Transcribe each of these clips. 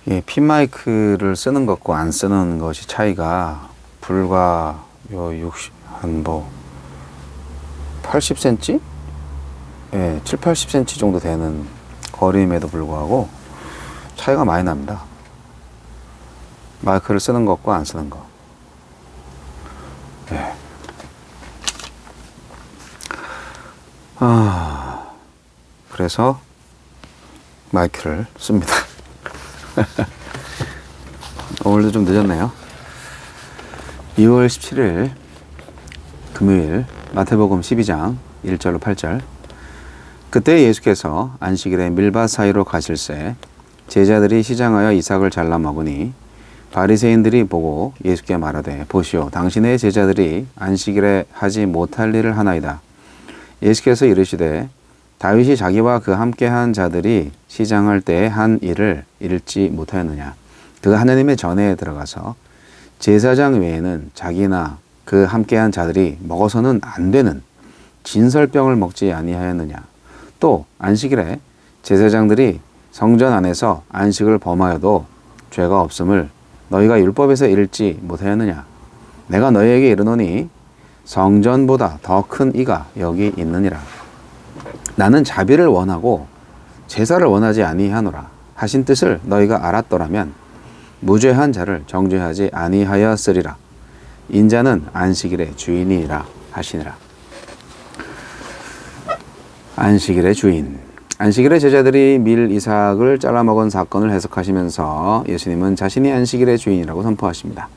예, 핀 마이크를 쓰는 것과 안 쓰는 것이 차이가 불과 한 80cm? 예, 7, 80cm 정도 되는 거리임에도 불구하고 차이가 많이 납니다. 마이크를 쓰는 것과 안 쓰는 것. 예. 그래서 마이크를 씁니다. 오늘도 좀 늦었네요. 2월 17일 금요일 마태복음 12장 1절로 8절. 그때 예수께서 안식일에 밀밭 사이로 가실새 제자들이 시장하여 이삭을 잘라 먹으니 바리새인들이 보고 예수께 말하되 보시오 당신의 제자들이 안식일에 하지 못할 일을 하나이다. 예수께서 이르시되 다윗이 자기와 그 함께한 자들이 시장할 때에 한 일을 읽지 못하였느냐. 그가 하느님의 전에 들어가서 제사장 외에는 자기나 그 함께한 자들이 먹어서는 안 되는 진설병을 먹지 아니하였느냐. 또 안식일에 제사장들이 성전 안에서 안식을 범하여도 죄가 없음을 너희가 율법에서 읽지 못하였느냐. 내가 너희에게 이르노니 성전보다 더 큰 이가 여기 있느니라. 나는 자비를 원하고 제사를 원하지 아니하노라 하신 뜻을 너희가 알았더라면 무죄한 자를 정죄하지 아니하였으리라. 인자는 안식일의 주인이라 하시니라. 안식일의 주인. 안식일에 제자들이 밀 이삭을 잘라먹은 사건을 해석하시면서 예수님은 자신이 안식일의 주인이라고 선포하십니다.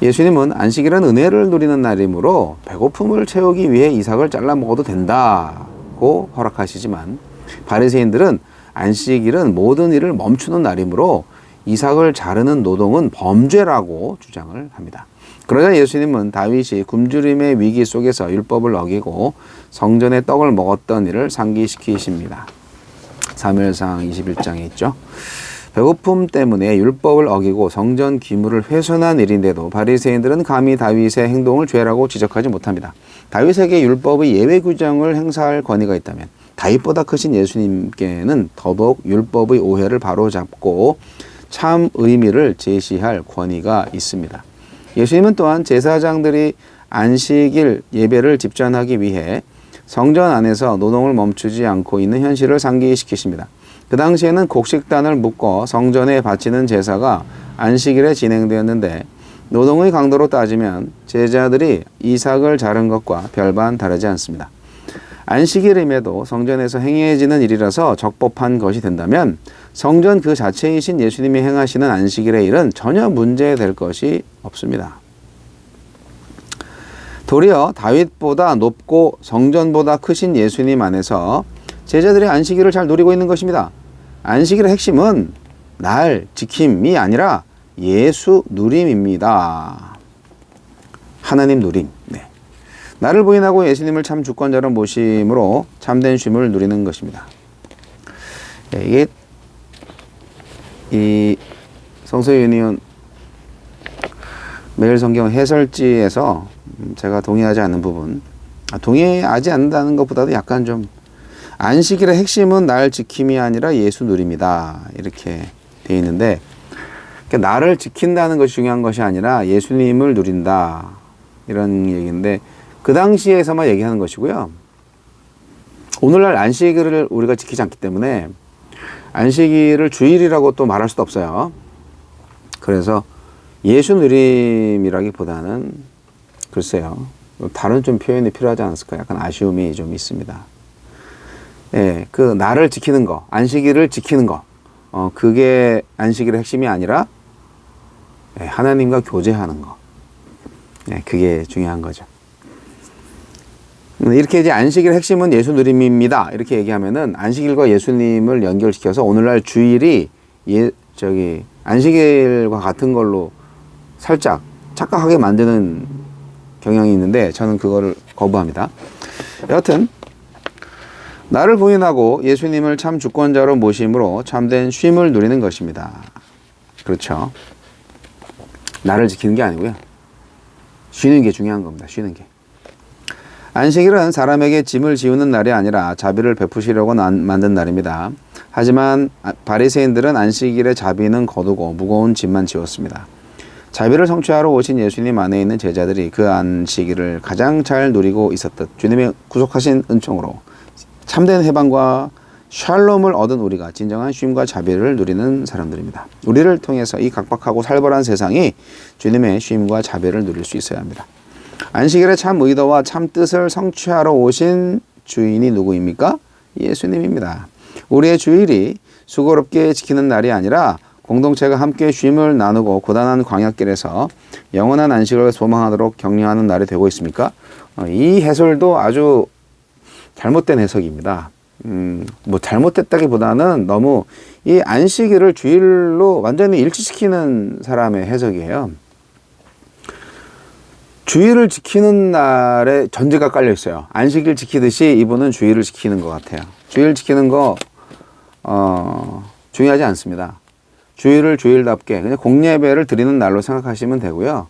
예수님은 안식일은 은혜를 누리는 날이므로 배고픔을 채우기 위해 이삭을 잘라 먹어도 된다고 허락하시지만 바리새인들은 안식일은 모든 일을 멈추는 날이므로 이삭을 자르는 노동은 범죄라고 주장을 합니다. 그러자 예수님은 다윗이 굶주림의 위기 속에서 율법을 어기고 성전의 떡을 먹었던 일을 상기시키십니다. 사무엘상 21장에 있죠. 배고픔 때문에 율법을 어기고 성전 기물을 훼손한 일인데도 바리새인들은 감히 다윗의 행동을 죄라고 지적하지 못합니다. 다윗에게 율법의 예외 규정을 행사할 권위가 있다면 다윗보다 크신 예수님께는 더더욱 율법의 오해를 바로잡고 참 의미를 제시할 권위가 있습니다. 예수님은 또한 제사장들이 안식일 예배를 집전하기 위해 성전 안에서 노동을 멈추지 않고 있는 현실을 상기시키십니다. 그 당시에는 곡식단을 묶어 성전에 바치는 제사가 안식일에 진행되었는데 노동의 강도로 따지면 제자들이 이삭을 자른 것과 별반 다르지 않습니다. 안식일임에도 성전에서 행해지는 일이라서 적법한 것이 된다면 성전 그 자체이신 예수님이 행하시는 안식일의 일은 전혀 문제될 것이 없습니다. 도리어 다윗보다 높고 성전보다 크신 예수님 안에서 제자들이 안식일을 잘 누리고 있는 것입니다. 안식일의 핵심은 날 지킴이 아니라 예수 누림입니다. 하나님 누림. 네. 나를 부인하고 예수님을 참 주권자로 모심으로 참된 쉼을 누리는 것입니다. 네, 이게 이 성서유니온 매일 성경 해설지에서 제가 동의하지 않는 부분, 동의하지 않는다는 것보다도 약간 좀 안식일의 핵심은 날 지킴이 아니라 예수 누림이다 이렇게 되어 있는데 그러니까 나를 지킨다는 것이 중요한 것이 아니라 예수님을 누린다 이런 얘기인데 그 당시에서만 얘기하는 것이고요. 오늘날 안식일을 우리가 지키지 않기 때문에 안식일을 주일이라고 또 말할 수도 없어요. 그래서 예수 누림이라기보다는 글쎄요. 다른 좀 표현이 필요하지 않았을까? 약간 아쉬움이 좀 있습니다. 예, 그 나를 지키는 거, 안식일을 지키는 거, 그게 안식일의 핵심이 아니라 예, 하나님과 교제하는 거. 예, 그게 중요한 거죠. 이렇게 이제 안식일의 핵심은 예수 누림입니다. 이렇게 얘기하면은 안식일과 예수님을 연결시켜서 오늘날 주일이 안식일과 같은 걸로 살짝 착각하게 만드는 경향이 있는데 저는 그거를 거부합니다. 여하튼 나를 부인하고 예수님을 참 주권자로 모심으로 참된 쉼을 누리는 것입니다. 그렇죠. 나를 지키는 게 아니고요. 쉬는 게 중요한 겁니다. 쉬는 게. 안식일은 사람에게 짐을 지우는 날이 아니라 자비를 베푸시려고 만든 날입니다. 하지만 바리새인들은 안식일에 자비는 거두고 무거운 짐만 지웠습니다. 자비를 성취하러 오신 예수님 안에 있는 제자들이 그 안식일을 가장 잘 누리고 있었듯 주님의 구속하신 은총으로 참된 해방과 샬롬을 얻은 우리가 진정한 쉼과 자비를 누리는 사람들입니다. 우리를 통해서 이 각박하고 살벌한 세상이 주님의 쉼과 자비를 누릴 수 있어야 합니다. 안식일의 참 의도와 참 뜻을 성취하러 오신 주인이 누구입니까? 예수님입니다. 우리의 주일이 수고롭게 지키는 날이 아니라 공동체가 함께 쉼을 나누고 고단한 광야길에서 영원한 안식을 소망하도록 격려하는 날이 되고 있습니까? 이 해설도 아주 잘못된 해석입니다. 뭐 잘못됐다기보다는 너무 이 안식일을 주일로 완전히 일치시키는 사람의 해석이에요. 주일을 지키는 날에 전제가 깔려 있어요. 안식일 지키듯이 이분은 주일을 지키는 것 같아요. 주일 지키는 거 중요하지 않습니다. 주일을 주일답게 그냥 공예배를 드리는 날로 생각하시면 되고요.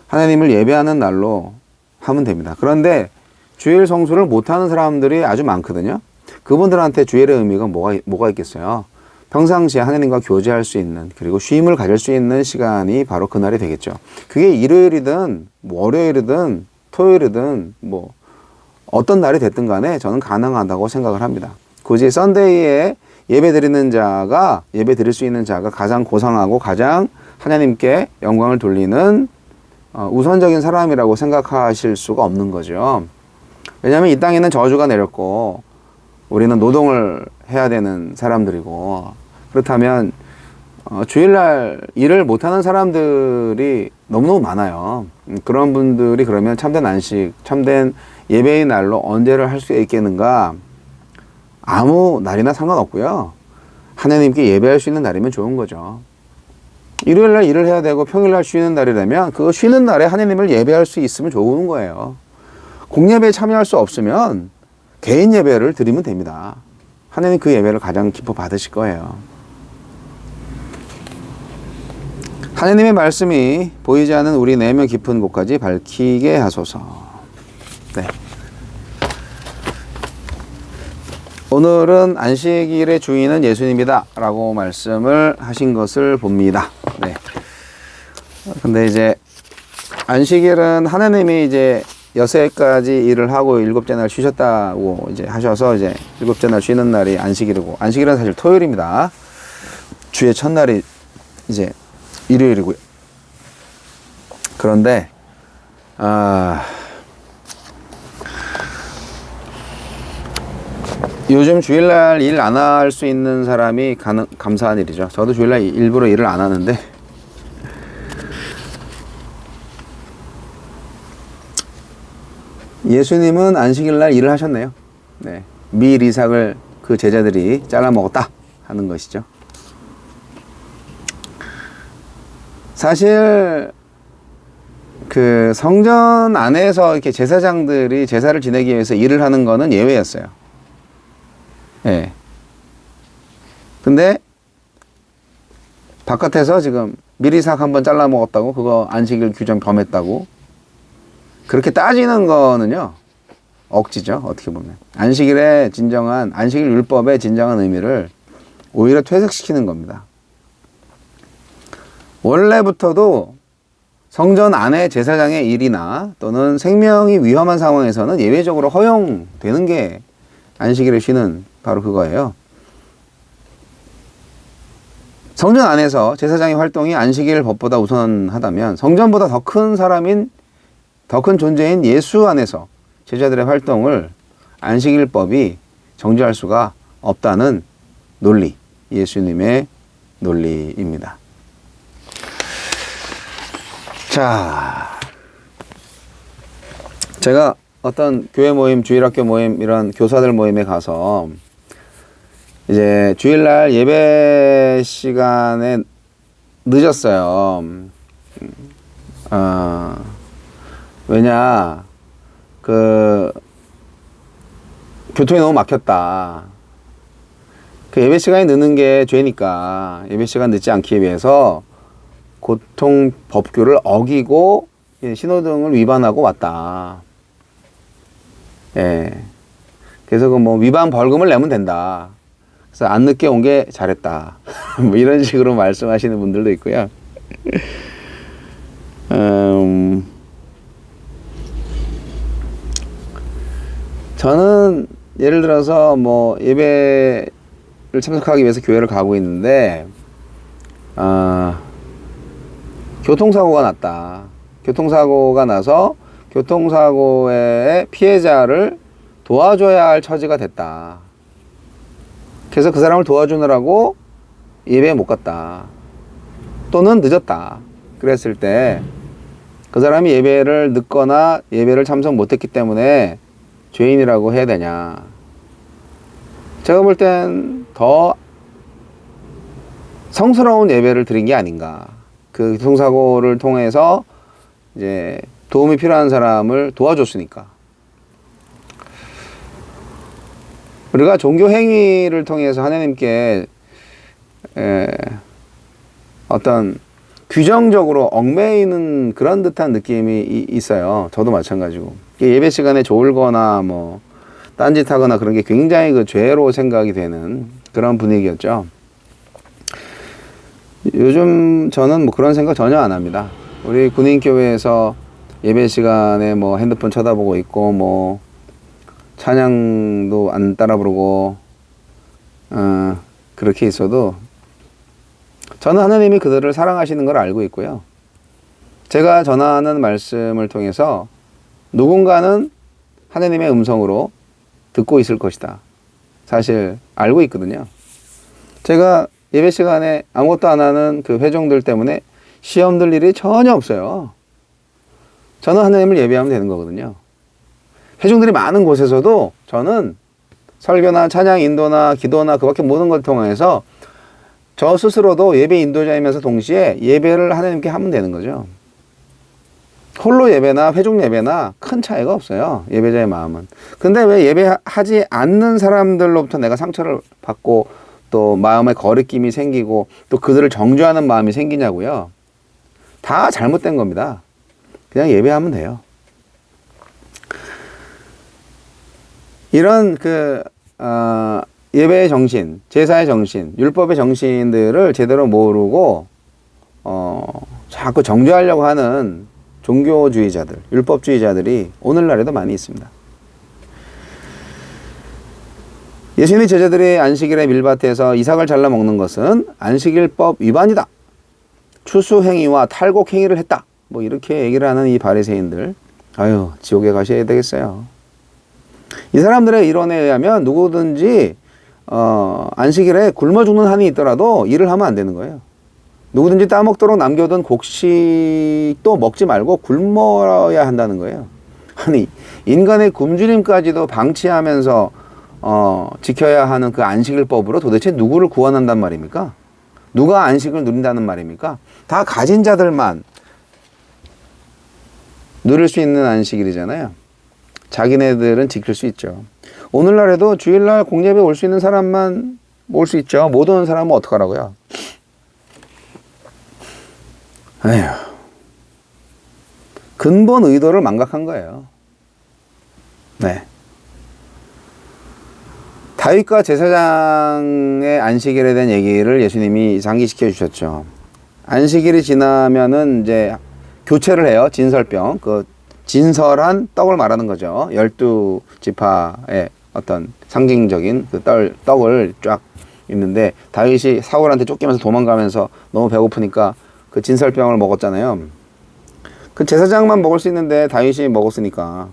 하나님을 예배하는 날로 하면 됩니다. 그런데 주일 성수를 못하는 사람들이 아주 많거든요. 그분들한테 주일의 의미가 뭐가 있겠어요? 평상시에 하나님과 교제할 수 있는, 그리고 쉼을 가질 수 있는 시간이 바로 그날이 되겠죠. 그게 일요일이든 월요일이든 토요일이든 어떤 날이 됐든 간에 저는 가능하다고 생각을 합니다. 굳이 썬데이에 예배 드릴 수 있는 자가 가장 고상하고 가장 하나님께 영광을 돌리는 우선적인 사람이라고 생각하실 수가 없는 거죠. 왜냐하면 이 땅에는 저주가 내렸고 우리는 노동을 해야 되는 사람들이고, 그렇다면 주일날 일을 못하는 사람들이 너무너무 많아요. 그런 분들이 그러면 참된 안식, 참된 예배의 날로 언제를 할 수 있겠는가? 아무 날이나 상관없고요. 하나님께 예배할 수 있는 날이면 좋은 거죠. 일요일날 일을 해야 되고 평일날 쉬는 날이라면 그 쉬는 날에 하나님을 예배할 수 있으면 좋은 거예요. 공예배에 참여할 수 없으면 개인 예배를 드리면 됩니다. 하나님 그 예배를 가장 기뻐 받으실 거예요. 하나님의 말씀이 보이지 않는 우리 내면 깊은 곳까지 밝히게 하소서. 네. 오늘은 안식일의 주인은 예수님이다 라고 말씀을 하신 것을 봅니다. 네. 근데 이제 안식일은 하나님이 이제 여세까지 일을 하고 일곱째 날 쉬셨다고 이제 하셔서 이제 일곱째 날 쉬는 날이 안식일이고, 안식일은 사실 토요일입니다. 주의 첫날이 이제 일요일이고요. 그런데 요즘 주일날 일 안 할 수 있는 사람이 감사한 일이죠. 저도 주일날 일부러 일을 안 하는데 예수님은 안식일날 일을 하셨네요. 네. 밀 이삭을 그 제자들이 잘라 먹었다 하는 것이죠. 사실 그 성전 안에서 이렇게 제사장들이 제사를 지내기 위해서 일을 하는 거는 예외였어요. 예. 근데 바깥에서 지금 밀이삭 한번 잘라 먹었다고 그거 안식일 규정 범했다고 그렇게 따지는 거는요 억지죠. 어떻게 보면 안식일의 진정한 안식일 율법의 진정한 의미를 오히려 퇴색시키는 겁니다. 원래부터도 성전 안에 제사장의 일이나 또는 생명이 위험한 상황에서는 예외적으로 허용되는 게 안식일에 쉬는 바로 그거예요. 성전 안에서 제사장의 활동이 안식일 법보다 우선하다면 성전보다 더 큰 사람인, 더 큰 존재인 예수 안에서 제자들의 활동을 안식일법이 정지할 수가 없다는 논리, 예수님의 논리입니다. 자, 제가 어떤 교회 모임, 주일학교 모임, 이런 교사들 모임에 가서 이제 주일날 예배 시간에 늦었어요. 왜냐, 교통이 너무 막혔다. 그 예배 시간이 늦는 게 죄니까 예배 시간 늦지 않기 위해서 교통 법규를 어기고 신호등을 위반하고 왔다. 예. 그래서 위반 벌금을 내면 된다. 그래서 안 늦게 온 게 잘했다. 뭐 이런 식으로 말씀하시는 분들도 있고요. 저는 예를 들어서 뭐 예배를 참석하기 위해서 교회를 가고 있는데 교통사고가 났다. 교통사고가 나서 교통사고의 피해자를 도와줘야 할 처지가 됐다. 그래서 그 사람을 도와주느라고 예배에 못 갔다. 또는 늦었다. 그랬을 때 그 사람이 예배를 늦거나 예배를 참석 못했기 때문에 죄인이라고 해야 되냐. 제가 볼 땐 더 성스러운 예배를 드린 게 아닌가. 그 교통사고를 통해서 이제 도움이 필요한 사람을 도와줬으니까. 우리가 종교 행위를 통해서 하나님께 어떤 규정적으로 얽매이는 그런 듯한 느낌이 있어요. 저도 마찬가지고. 예배 시간에 졸거나 뭐 딴짓하거나 그런 게 굉장히 그 죄로 생각이 되는 그런 분위기였죠. 요즘 저는 뭐 그런 생각 전혀 안 합니다. 우리 군인교회에서 예배 시간에 뭐 핸드폰 쳐다보고 있고 뭐 찬양도 안 따라 부르고 그렇게 있어도 저는 하나님이 그들을 사랑하시는 걸 알고 있고요. 제가 전하는 말씀을 통해서 누군가는 하나님의 음성으로 듣고 있을 것이다. 사실 알고 있거든요. 제가 예배 시간에 아무것도 안 하는 그 회종들 때문에 시험 들 일이 전혀 없어요. 저는 하나님을 예배하면 되는 거거든요. 회종들이 많은 곳에서도 저는 설교나 찬양 인도나 기도나 그밖에 모든 걸 통해서 저 스스로도 예배 인도자이면서 동시에 예배를 하나님께 하면 되는 거죠. 홀로 예배나 회중 예배나 큰 차이가 없어요. 예배자의 마음은. 근데 왜 예배하지 않는 사람들로부터 내가 상처를 받고 또 마음에 거리낌이 생기고 또 그들을 정죄하는 마음이 생기냐고요. 다 잘못된 겁니다. 그냥 예배하면 돼요. 이런 예배의 정신, 제사의 정신, 율법의 정신들을 제대로 모르고 자꾸 정죄하려고 하는 종교주의자들, 율법주의자들이 오늘날에도 많이 있습니다. 예수님의 제자들이 안식일에 밀밭에서 이삭을 잘라 먹는 것은 안식일법 위반이다. 추수행위와 탈곡행위를 했다. 뭐 이렇게 얘기를 하는 이 바리새인들, 아유 지옥에 가셔야 되겠어요. 이 사람들의 이론에 의하면 누구든지 안식일에 굶어 죽는 한이 있더라도 일을 하면 안 되는 거예요. 누구든지 따먹도록 남겨둔 곡식도 먹지 말고 굶어야 한다는 거예요. 아니 인간의 굶주림까지도 방치하면서 지켜야 하는 그 안식일법으로 도대체 누구를 구원한단 말입니까? 누가 안식을 누린다는 말입니까? 다 가진 자들만 누릴 수 있는 안식일이잖아요. 자기네들은 지킬 수 있죠. 오늘날에도 주일날 공예배 올 수 있는 사람만 올 수 있죠. 못 오는 사람은 어떡하라고요? 에휴. 근본 의도를 망각한 거예요. 네. 다윗과 제사장의 안식일에 대한 얘기를 예수님이 상기시켜 주셨죠. 안식일이 지나면은 이제 교체를 해요. 진설병. 그 진설한 떡을 말하는 거죠. 12지파의 어떤 상징적인 그 떡을 쫙 있는데 다윗이 사울한테 쫓기면서 도망가면서 너무 배고프니까 그 진설병을 먹었잖아요. 그 제사장만 먹을 수 있는데 다윗이 먹었으니까.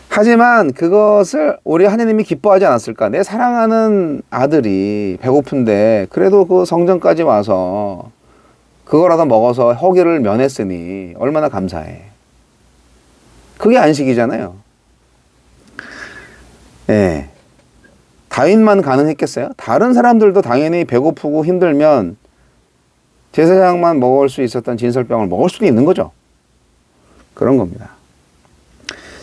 하지만 그것을 우리 하나님이 기뻐하지 않았을까? 내 사랑하는 아들이 배고픈데 그래도 그 성전까지 와서 그거라도 먹어서 허기를 면했으니 얼마나 감사해. 그게 안식이잖아요. 예. 다윗만 가능했겠어요? 다른 사람들도 당연히 배고프고 힘들면 제사장만 먹을 수 있었던 진설병을 먹을 수도 있는 거죠. 그런 겁니다.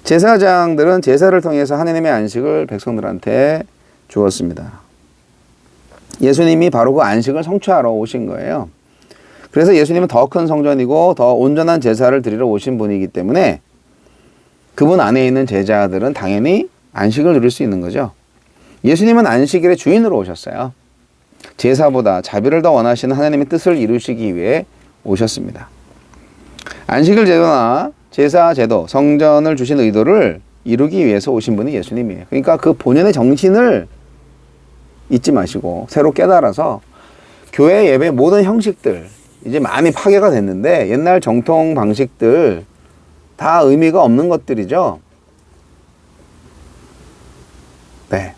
제사장들은 제사를 통해서 하나님의 안식을 백성들한테 주었습니다. 예수님이 바로 그 안식을 성취하러 오신 거예요. 그래서 예수님은 더 큰 성전이고 더 온전한 제사를 드리러 오신 분이기 때문에 그분 안에 있는 제자들은 당연히 안식을 누릴 수 있는 거죠. 예수님은 안식일의 주인으로 오셨어요. 제사보다 자비를 더 원하시는 하나님의 뜻을 이루시기 위해 오셨습니다. 안식일 제도나 제사 제도, 성전을 주신 의도를 이루기 위해서 오신 분이 예수님이에요. 그러니까 그 본연의 정신을 잊지 마시고 새로 깨달아서 교회 예배 모든 형식들 이제 많이 파괴가 됐는데 옛날 정통 방식들 다 의미가 없는 것들이죠. 네.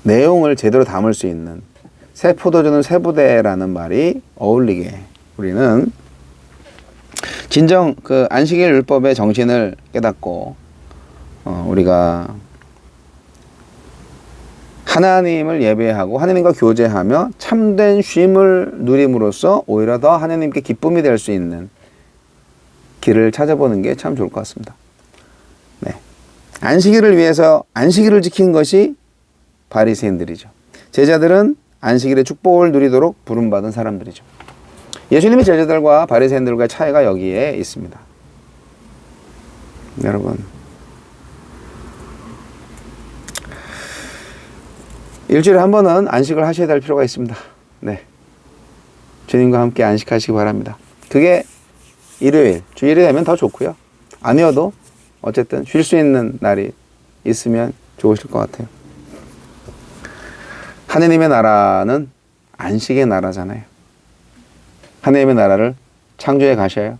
내용을 제대로 담을 수 있는 새 포도주는 새 부대라는 말이 어울리게 우리는 진정 그 안식일 율법의 정신을 깨닫고 우리가 하나님을 예배하고 하나님과 교제하며 참된 쉼을 누림으로써 오히려 더 하나님께 기쁨이 될 수 있는 길을 찾아보는 게 참 좋을 것 같습니다. 네. 안식일을 위해서 안식일을 지킨 것이 바리새인들이죠. 제자들은 안식일의 축복을 누리도록 부름받은 사람들이죠. 예수님의 제자들과 바리새인들과의 차이가 여기에 있습니다. 여러분, 일주일에 한 번은 안식을 하셔야 될 필요가 있습니다. 네. 주님과 함께 안식하시기 바랍니다. 그게 일요일, 주일이 되면 더 좋고요. 아니어도 어쨌든 쉴 수 있는 날이 있으면 좋으실 것 같아요. 하느님의 나라는 안식의 나라잖아요. 하느님의 나라를 창조해 가셔요.